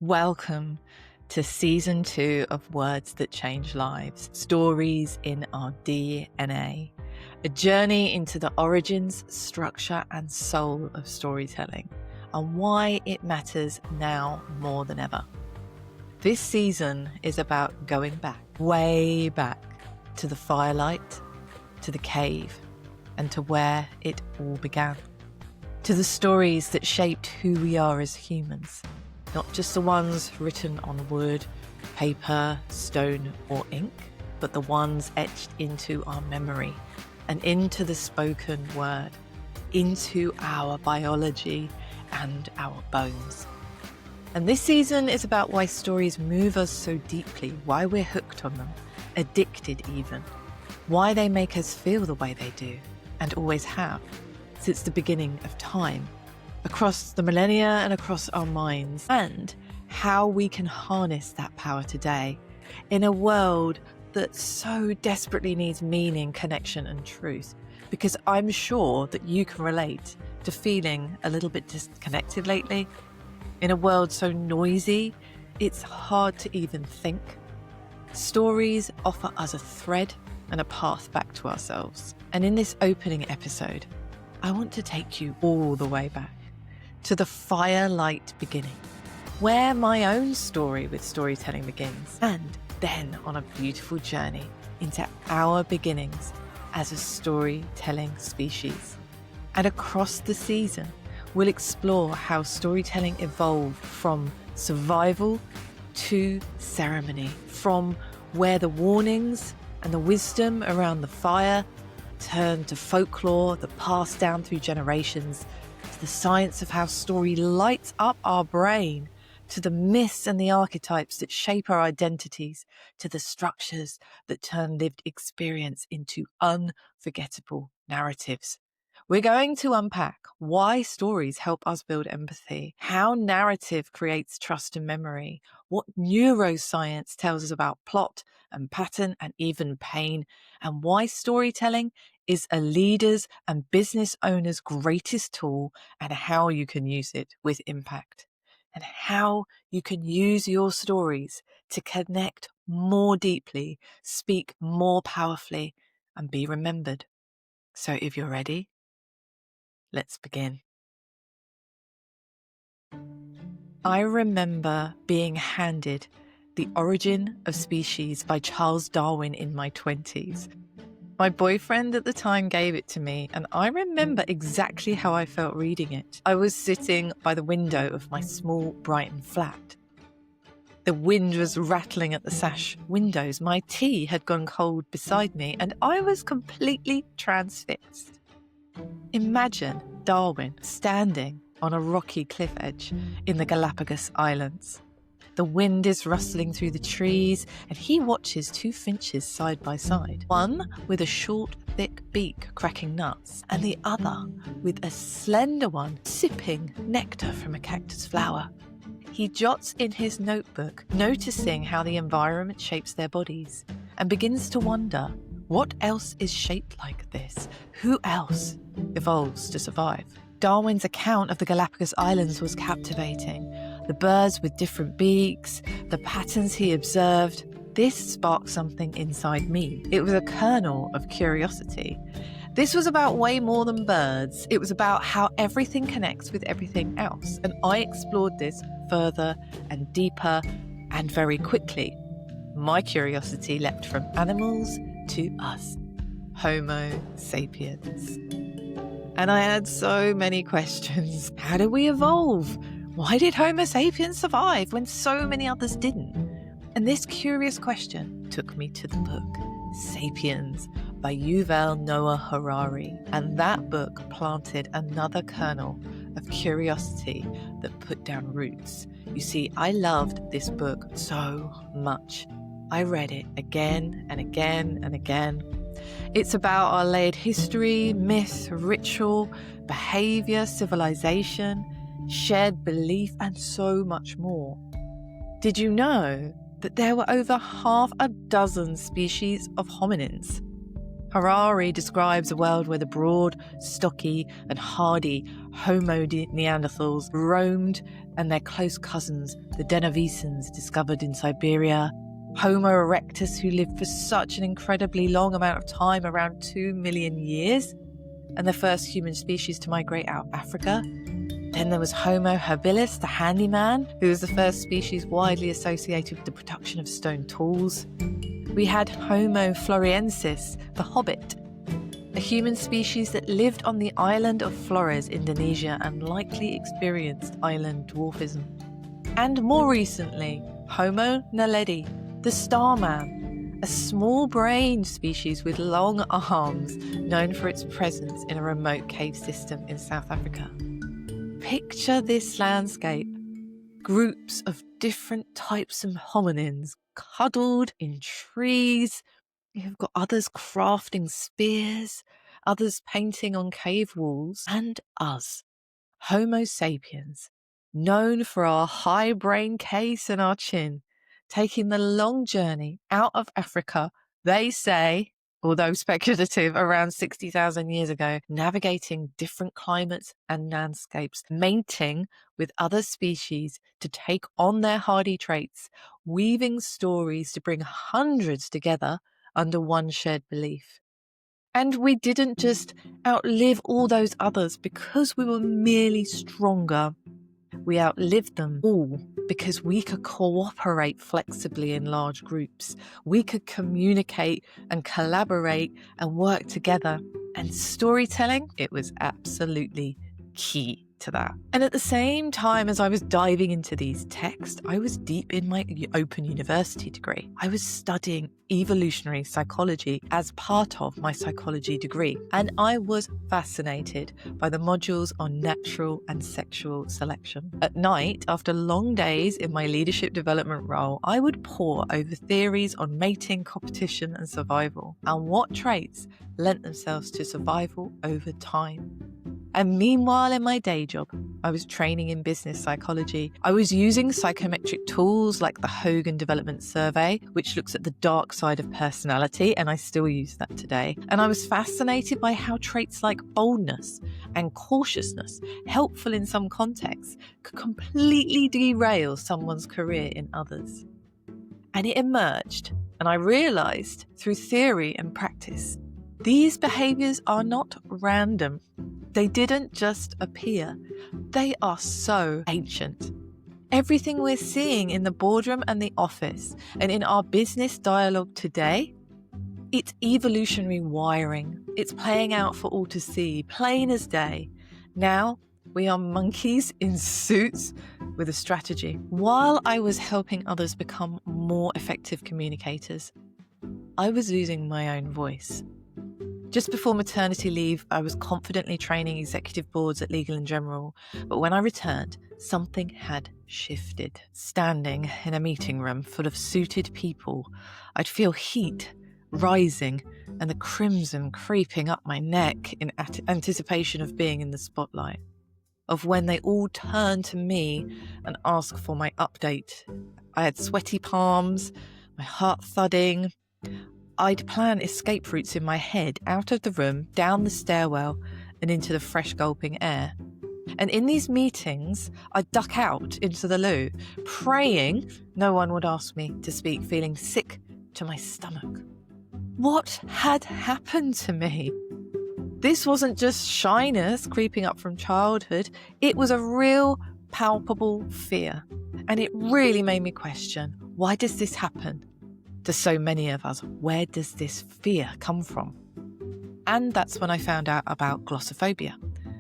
Welcome to Season 2 of Words That Change Lives, Stories in Our DNA, a journey into the origins, structure and soul of storytelling and why it matters now more than ever. This season is about going back, way back, to the firelight, to the cave, and to where it all began. To the stories that shaped who we are as humans. Not just the ones written on wood, paper, stone or ink, but the ones etched into our memory and into the spoken word, into our biology and our bones. And this season is about why stories move us so deeply, why we're hooked on them, addicted even, why they make us feel the way they do, and always have, since the beginning of time, across the millennia and across our minds, and how we can harness that power today in a world that so desperately needs meaning, connection and truth. Because I'm sure that you can relate to feeling a little bit disconnected lately. In a world so noisy, it's hard to even think. Stories offer us a thread and a path back to ourselves. And in this opening episode, I want to take you all the way back to the firelight beginning, where my own story with storytelling begins, and then on a beautiful journey into our beginnings as a storytelling species. And across the season, we'll explore how storytelling evolved from survival to ceremony, from where the warnings and the wisdom around the fire turned to folklore that passed down through generations, to the science of how story lights up our brain, to the myths and the archetypes that shape our identities, to the structures that turn lived experience into unforgettable narratives. We're going to unpack why stories help us build empathy, how narrative creates trust and memory, what neuroscience tells us about plot and pattern and even pain, and why storytelling is a leader's and business owner's greatest tool, and how you can use it with impact, and how you can use your stories to connect more deeply, speak more powerfully, and be remembered. So if you're ready, let's begin. I remember being handed The Origin of Species by Charles Darwin in my 20s. My boyfriend at the time gave it to me, and I remember exactly how I felt reading it. I was sitting by the window of my small Brighton flat. The wind was rattling at the sash windows. My tea had gone cold beside me, and I was completely transfixed. Imagine Darwin standing on a rocky cliff edge in the Galapagos Islands. The wind is rustling through the trees, and he watches two finches side by side, one with a short, thick beak cracking nuts, and the other with a slender one sipping nectar from a cactus flower. He jots in his notebook, noticing how the environment shapes their bodies, and begins to wonder, what else is shaped like this? Who else evolves to survive? Darwin's account of the Galapagos Islands was captivating. The birds with different beaks, the patterns he observed. This sparked something inside me. It was a kernel of curiosity. This was about way more than birds. It was about how everything connects with everything else. And I explored this further and deeper and very quickly. My curiosity leapt from animals to us, Homo sapiens. And I had so many questions. How did we evolve? Why did Homo sapiens survive when so many others didn't? And this curious question took me to the book, Sapiens by Yuval Noah Harari. And that book planted another kernel of curiosity that put down roots. You see, I loved this book so much. I read it again and again and again. It's about our layered history, myth, ritual, behaviour, civilization, shared belief, and so much more. Did you know that there were over 6 species of hominins? Harari describes a world where the broad, stocky and hardy Homo Neanderthals roamed and their close cousins, the Denisovans, discovered in Siberia, Homo erectus, who lived for such an incredibly long amount of time, around 2 million years, and the first human species to migrate out of Africa. Then there was Homo habilis, the handyman, who was the first species widely associated with the production of stone tools. We had Homo floresiensis, the hobbit, a human species that lived on the island of Flores, Indonesia, and likely experienced island dwarfism. And more recently, Homo naledi, the starman, a small-brained species with long arms known for its presence in a remote cave system in South Africa. Picture this landscape. Groups of different types of hominins cuddled in trees. You've got others crafting spears, others painting on cave walls, and us, Homo sapiens, known for our high brain case and our chin, taking the long journey out of Africa, they say, although speculative, around 60,000 years ago, navigating different climates and landscapes, mating with other species to take on their hardy traits, weaving stories to bring hundreds together under one shared belief. And we didn't just outlive all those others because we were merely stronger. We outlived them all because we could cooperate flexibly in large groups. We could communicate and collaborate and work together. And storytelling, it was absolutely key to that. And at the same time as I was diving into these texts, I was deep in my Open University degree. I was studying evolutionary psychology as part of my psychology degree, and I was fascinated by the modules on natural and sexual selection. At night, after long days in my leadership development role, I would pore over theories on mating, competition, and survival, and what traits lent themselves to survival over time. And meanwhile, in my day job, I was training in business psychology. I was using psychometric tools like the Hogan Development Survey, which looks at the dark side of personality, and I still use that today. And I was fascinated by how traits like boldness and cautiousness, helpful in some contexts, could completely derail someone's career in others. And it emerged, and I realized through theory and practice, these behaviors are not random. They didn't just appear. They are so ancient. Everything we're seeing in the boardroom and the office and in our business dialogue today, it's evolutionary wiring. It's playing out for all to see, plain as day. Now, we are monkeys in suits with a strategy. While I was helping others become more effective communicators, I was losing my own voice. Just before maternity leave, I was confidently training executive boards at Legal & General, but when I returned, something had shifted. Standing in a meeting room full of suited people, I'd feel heat rising and the crimson creeping up my neck in anticipation of being in the spotlight, of when they all turned to me and asked for my update. I had sweaty palms, my heart thudding. I'd plan escape routes in my head, out of the room, down the stairwell, and into the fresh gulping air. And in these meetings, I'd duck out into the loo, praying no one would ask me to speak, feeling sick to my stomach. What had happened to me? This wasn't just shyness creeping up from childhood. It was a real, palpable fear. And it really made me question, why does this happen? To so many of us, where does this fear come from? And that's when I found out about glossophobia,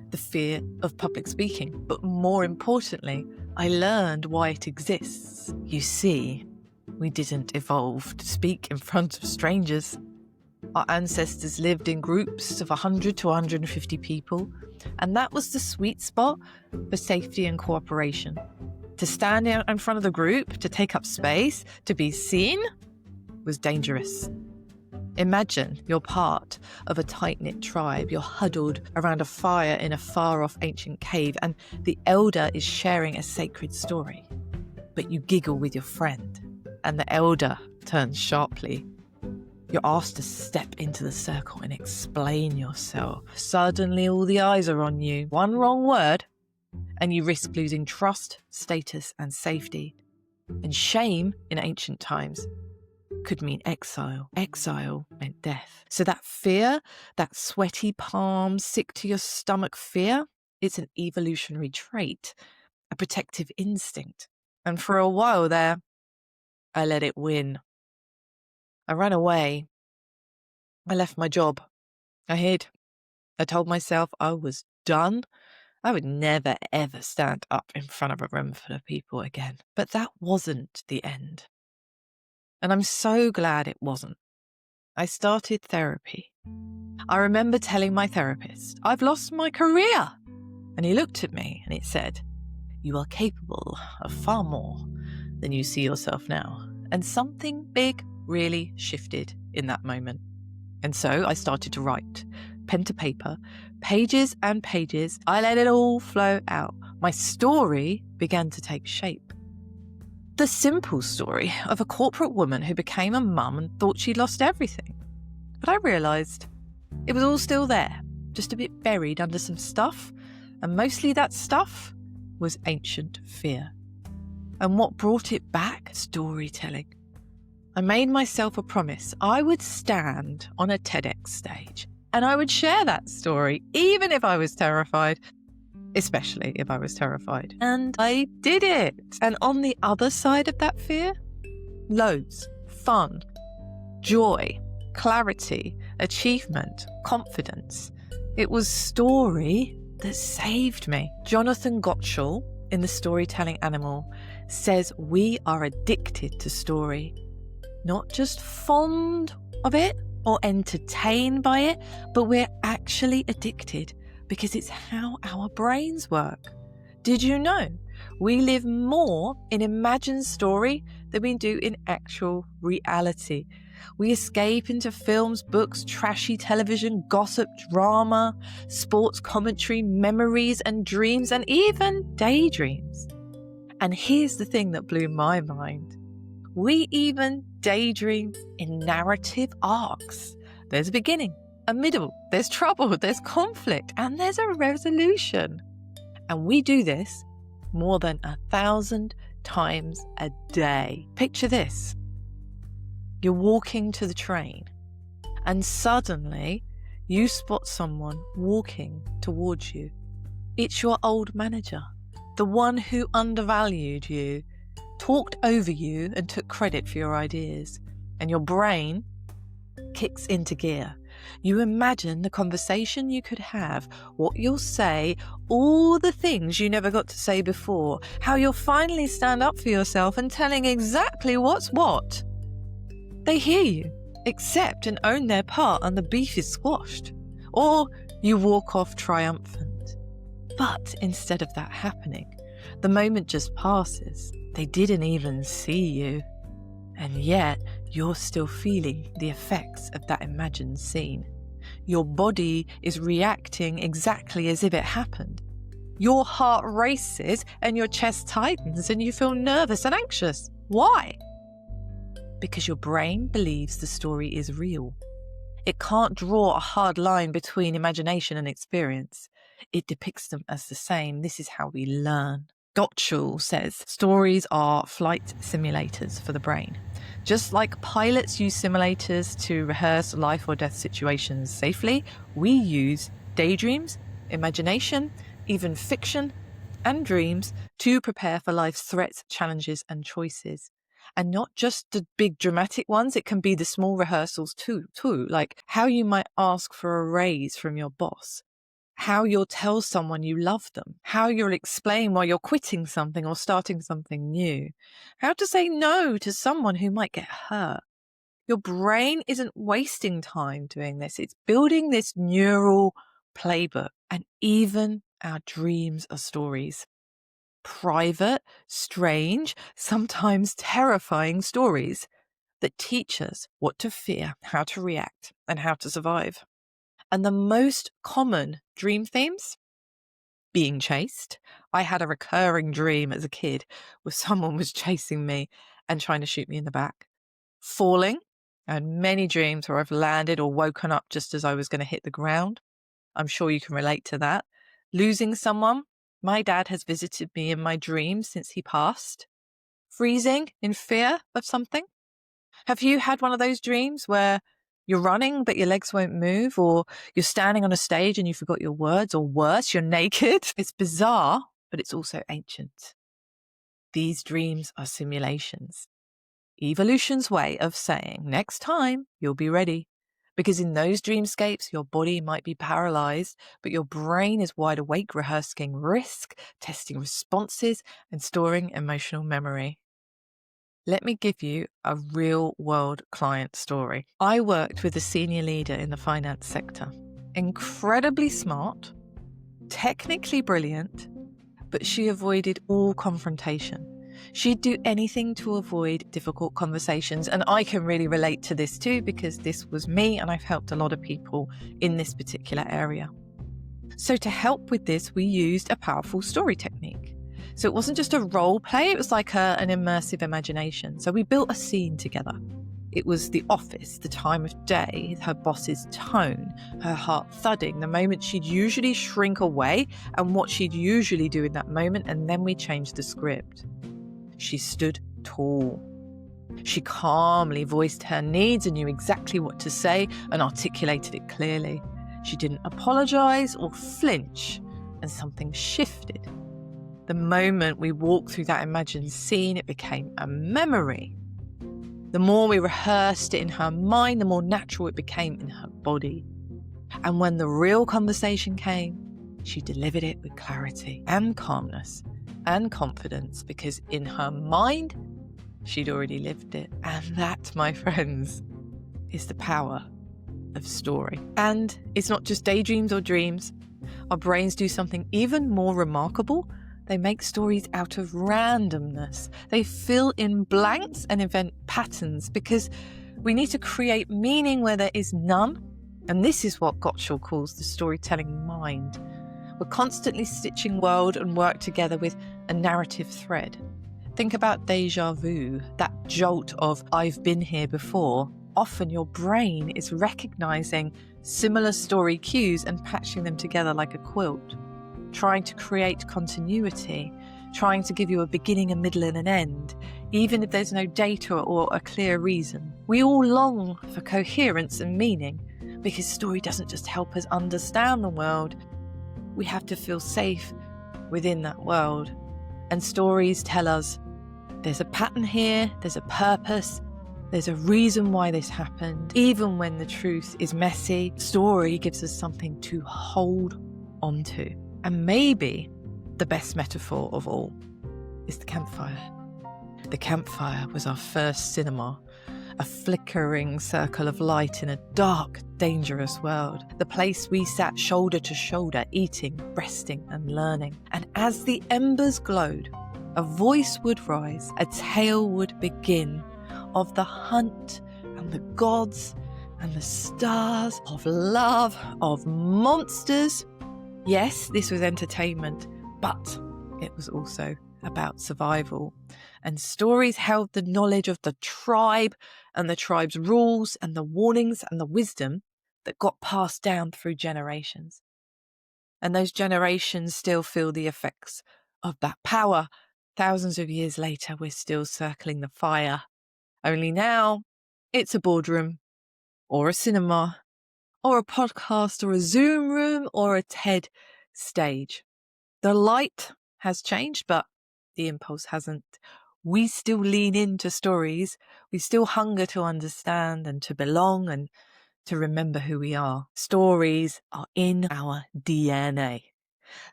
the fear of public speaking. But more importantly, I learned why it exists. You see, we didn't evolve to speak in front of strangers. Our ancestors lived in groups of 100 to 150 people, and that was the sweet spot for safety and cooperation. To stand out in front of the group, to take up space, to be seen, was dangerous. Imagine you're part of a tight-knit tribe. You're huddled around a fire in a far-off ancient cave, and the elder is sharing a sacred story. But you giggle with your friend, and the elder turns sharply. You're asked to step into the circle and explain yourself. Suddenly all the eyes are on you. One wrong word and you risk losing trust, status, and safety. And shame in ancient times could mean exile. Exile meant death. So that fear, that sweaty palm, sick to your stomach fear, it's an evolutionary trait, a protective instinct. And for a while there, I let it win. I ran away. I left my job. I hid. I told myself I was done. I would never, ever stand up in front of a room full of people again. But that wasn't the end. And I'm so glad it wasn't. I started therapy. I remember telling my therapist, I've lost my career. And he looked at me and he said, you are capable of far more than you see yourself now. And something big really shifted in that moment. And so I started to write, pen to paper, pages and pages. I let it all flow out. My story began to take shape. The simple story of a corporate woman who became a mum and thought she'd lost everything. But I realised it was all still there, just a bit buried under some stuff. And mostly that stuff was ancient fear. And what brought it back? Storytelling. I made myself a promise. I would stand on a TEDx stage and I would share that story, even if I was terrified, especially if I was terrified. And I did it. And on the other side of that fear, loads, fun, joy, clarity, achievement, confidence. It was story that saved me. Jonathan Gottschall, in The Storytelling Animal, says we are addicted to story. Not just fond of it or entertained by it, but we're actually addicted because it's how our brains work. Did you know we live more in imagined story than we do in actual reality? We escape into films, books, trashy television, gossip, drama, sports commentary, memories and dreams, and even daydreams. And here's the thing that blew my mind. We even daydream in narrative arcs. There's a beginning, a middle, there's trouble, there's conflict, and there's a resolution. And we do this more than 1,000 times a day. Picture this. You're walking to the train, and suddenly you spot someone walking towards you. It's your old manager, the one who undervalued you, talked over you and took credit for your ideas, and your brain kicks into gear. You imagine the conversation you could have, what you'll say, all the things you never got to say before, how you'll finally stand up for yourself and telling exactly what's what. They hear you, accept and own their part, and the beef is squashed. Or you walk off triumphant. But instead of that happening, the moment just passes. They didn't even see you. And yet, you're still feeling the effects of that imagined scene. Your body is reacting exactly as if it happened. Your heart races and your chest tightens and you feel nervous and anxious. Why? Because your brain believes the story is real. It can't draw a hard line between imagination and experience. It depicts them as the same. This is how we learn. Gottschall says stories are flight simulators for the brain. Just like pilots use simulators to rehearse life or death situations safely, we use daydreams, imagination, even fiction and dreams to prepare for life's threats, challenges and choices. And not just the big dramatic ones, it can be the small rehearsals too, like how you might ask for a raise from your boss, how you'll tell someone you love them, how you'll explain why you're quitting something or starting something new, how to say no to someone who might get hurt. Your brain isn't wasting time doing this. It's building this neural playbook. And even our dreams are stories. Private, strange, sometimes terrifying stories that teach us what to fear, how to react, and how to survive. And the most common dream themes? Being chased. I had a recurring dream as a kid where someone was chasing me and trying to shoot me in the back. Falling. I had many dreams where I've landed or woken up just as I was going to hit the ground. I'm sure you can relate to that. Losing someone. My dad has visited me in my dreams since he passed. Freezing in fear of something. Have you had one of those dreams where you're running but your legs won't move, or you're standing on a stage and you forgot your words, or worse, you're naked? It's bizarre, but it's also ancient. These dreams are simulations. Evolution's way of saying next time you'll be ready. Because in those dreamscapes, your body might be paralyzed, but your brain is wide awake, rehearsing risk, testing responses, and storing emotional memory. Let me give you a real world client story. I worked with a senior leader in the finance sector. Incredibly smart, technically brilliant, but she avoided all confrontation. She'd do anything to avoid difficult conversations. And I can really relate to this too, because this was me and I've helped a lot of people in this particular area. So to help with this, we used a powerful story technique. So it wasn't just a role play, it was like an immersive imagination. So we built a scene together. It was the office, the time of day, her boss's tone, her heart thudding, the moment she'd usually shrink away and what she'd usually do in that moment, and then we changed the script. She stood tall. She calmly voiced her needs and knew exactly what to say and articulated it clearly. She didn't apologize or flinch, and something shifted. The moment we walked through that imagined scene, it became a memory. The more we rehearsed it in her mind, the more natural it became in her body. And when the real conversation came, she delivered it with clarity and calmness and confidence, because in her mind, she'd already lived it. And that, my friends, is the power of story. And it's not just daydreams or dreams. Our brains do something even more remarkable. They make stories out of randomness. They fill in blanks and invent patterns, because we need to create meaning where there is none. And this is what Gottschall calls the storytelling mind. We're constantly stitching world and work together with a narrative thread. Think about déjà vu, that jolt of I've been here before. Often your brain is recognizing similar story cues and patching them together like a quilt, trying to create continuity, trying to give you a beginning, a middle, and an end, even if there's no data or a clear reason. We all long for coherence and meaning, because story doesn't just help us understand the world. We have to feel safe within that world. And stories tell us there's a pattern here, there's a purpose, there's a reason why this happened. Even when the truth is messy, story gives us something to hold onto. And maybe the best metaphor of all is the campfire. The campfire was our first cinema, a flickering circle of light in a dark, dangerous world. The place we sat shoulder to shoulder, eating, resting, and learning. And as the embers glowed, a voice would rise, a tale would begin of the hunt and the gods and the stars, of love, of monsters. Yes, this was entertainment, but it was also about survival. And stories held the knowledge of the tribe and the tribe's rules and the warnings and the wisdom that got passed down through generations. And those generations still feel the effects of that power. Thousands of years later, we're still circling the fire. Only now, it's a boardroom, or a cinema, or a podcast, or a Zoom room, or a TED stage. The light has changed, but the impulse hasn't. We still lean into stories. We still hunger to understand and to belong and to remember who we are. Stories are in our DNA.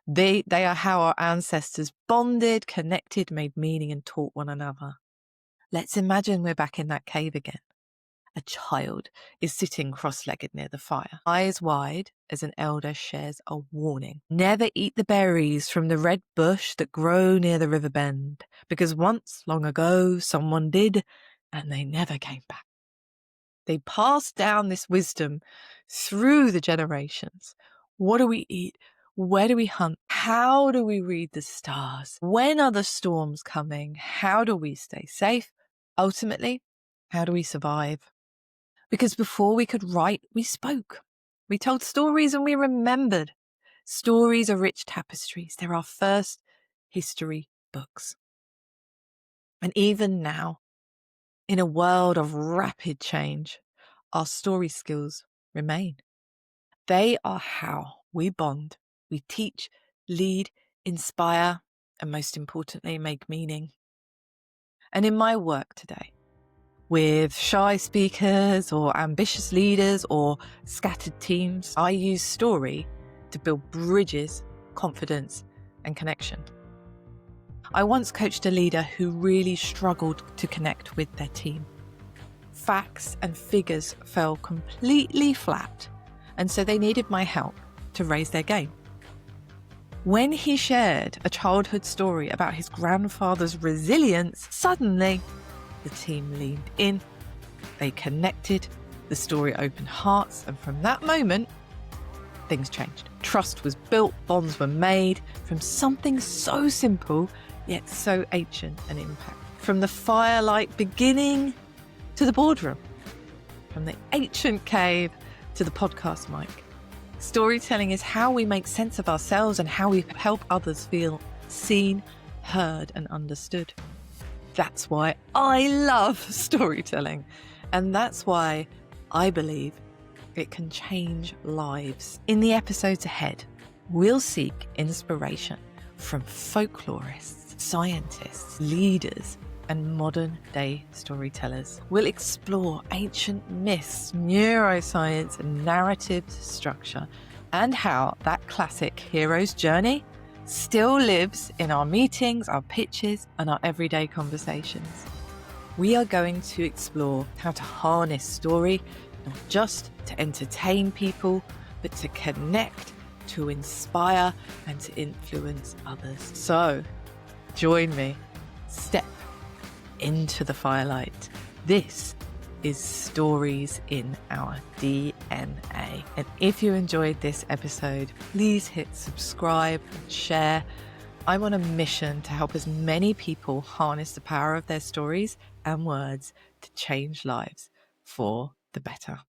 They are how our ancestors bonded, connected, made meaning, and taught one another. Let's imagine we're back in that cave again. A child is sitting cross-legged near the fire, eyes wide as an elder shares a warning. Never eat the berries from the red bush that grow near the river bend, because once, long ago, someone did, and they never came back. They passed down this wisdom through the generations. What do we eat? Where do we hunt? How do we read the stars? When are the storms coming? How do we stay safe? Ultimately, how do we survive? Because before we could write, we spoke. We told stories and we remembered. Stories are rich tapestries. They're our first history books. And even now, in a world of rapid change, our story skills remain. They are how we bond, we teach, lead, inspire, and most importantly, make meaning. And in my work today, with shy speakers or ambitious leaders or scattered teams, I use story to build bridges, confidence, and connection. I once coached a leader who really struggled to connect with their team. Facts and figures fell completely flat, and so they needed my help to raise their game. When he shared a childhood story about his grandfather's resilience, suddenly the team leaned in, they connected, the story opened hearts, and from that moment, things changed. Trust was built, bonds were made from something so simple, yet so ancient an impact. From the firelight beginning to the boardroom, from the ancient cave to the podcast mic. Storytelling is how we make sense of ourselves and how we help others feel seen, heard, and understood. That's why I love storytelling. And that's why I believe it can change lives. In the episodes ahead, we'll seek inspiration from folklorists, scientists, leaders, and modern day storytellers. We'll explore ancient myths, neuroscience, and narrative structure, and how that classic hero's journey still lives in our meetings, our pitches, and our everyday conversations. We are going to explore how to harness story, not just to entertain people, but to connect, to inspire, and to influence others. So, join me. Step into the firelight. This is Stories in Our DNA. And if you enjoyed this episode, please hit subscribe and share. I'm on a mission to help as many people harness the power of their stories and words to change lives for the better.